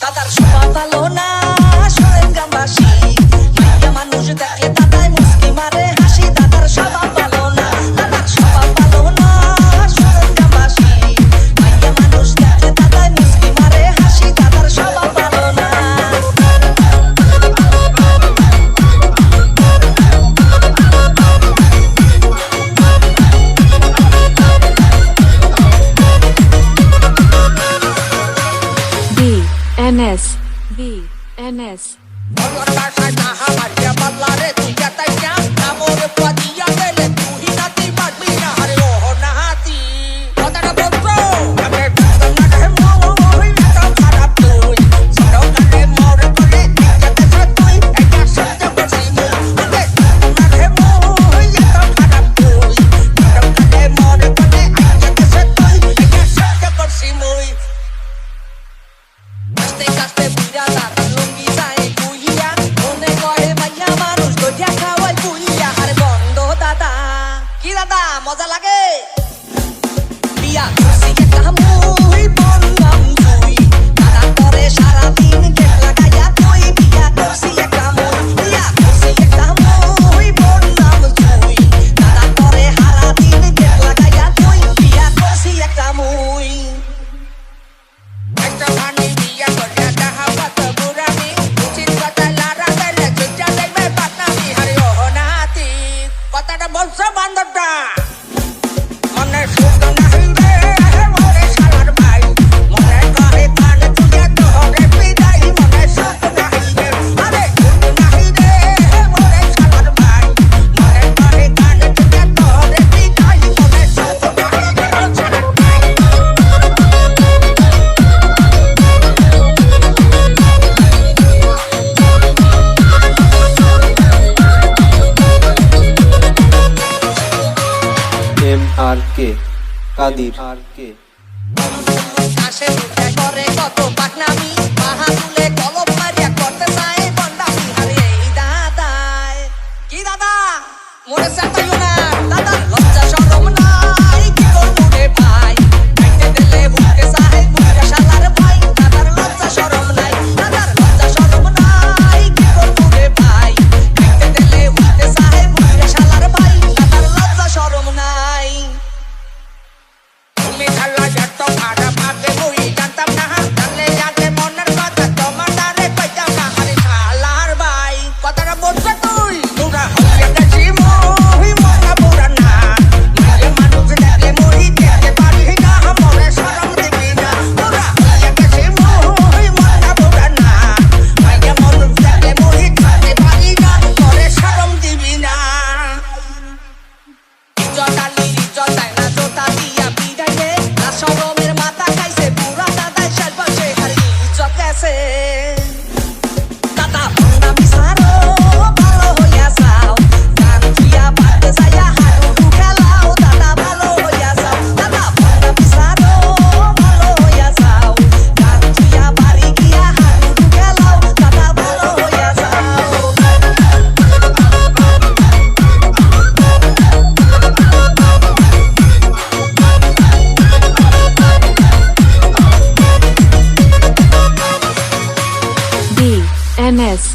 দাদার স্বভাব ভালো না শোনেন গ্রামবাসী, মাইয়া মানুষ দেখলে দাদাই মুস্কি মারে হাসি। দাদার স্বভাব ভালো না, দাদার স্বভাব ভালো না শোনেন গ্রামবাসী, মাইয়া মানুষ দেখলে দাদাই মুস্কি মারে হাসি। দাদার স্বভাব ভালো না। BNS মজা লাগে বিয়া করছি একটা মুই বললাম তুই দাদা করে সারাদিন গেট লাগাইয়া তুই। বিয়া করছি একটা মুই, বিয়া করছি একটা মুই বললাম তুই দাদা করে সারাদিন গেট লাগাইয়া তুই। বিয়া করছি একটা মুই। একটা ভানি বিয়া করিয়া যাহা পাত বুড়ামি উচিত কথা লারা গেলে চুপচাপ দেখবে পাতনামি। হারে ও নাতি কথাটা বলছো বান্ধবটা মনে সুখ নাহি রে মোরে শালার ভাই, মনে কহে কান তুইয়া তোরে বিদায়। মনে সুখ নাহি রে আরে সুখ নাহি রে মোরে শালার ভাই, মনে কহে কান তুইয়া তোরে বিদায়। মনে সুখ নাহি রে শালার ভাই। MRK কাদির আসে উঠে করে কত পাকনামি, মাহা তুলে কলম মারিয়া করতে চায় বন্ডামি। আরে এই দাদাই কি দাদা মোরে সাতাইও না, দাদার লজ্জা শরম নাই কি করবো রে ভাই। খাইতে দিলে বুকে চায় বুকে শালার ভাই, দাদার লজ্জা শরম নাই, দাদার লজ্জা শরম নাই কি করবো রে ভাই। খাইতে দিলে বুকে চায় বুকে শালার ভাই, দাদার লজ্জা শরম নাই। তুমি খালা যত ভাড়া পাবে মুই জানতাম না, জানলে যাতে মনের কথা তোমার দ্বারে পাইতাম না। আরে শালার ভাই কথাটা বলছো তুই তোরা হইয়া গেছি মুই মনা পুরা না, মাঝে মানুষ দেখলে মুই দেখতে পারি না, মনে শরম দিবি না। তোরা হইয়া গেছি মুই মনা পুরা না, মাঝে মানুষ দেখলে মুই দেখতে পারি না, মনে শরম দিবি না। ইজ্জত আলি ইজ্জত দেয় না জোতা দিয়া বিদাইলে, না শরমের মাথা খাইছে পুরা দাদাই শেষ বসে হারি ইজ্জত গেছে। দাদা বন্ডামি সারো ভালো হইয়া যাও, গান থুইয়া বাড়তে যাইয়া হাডুডু খেলাও। দাদা ভালো হইয়া যাও, দাদা বন্ডামি সারো ভালো হইয়া যাও, গান থুইয়া বাড়ি গিয়া হাডুডু খেলাও। দাদা ভালো হইয়া যাও। BNS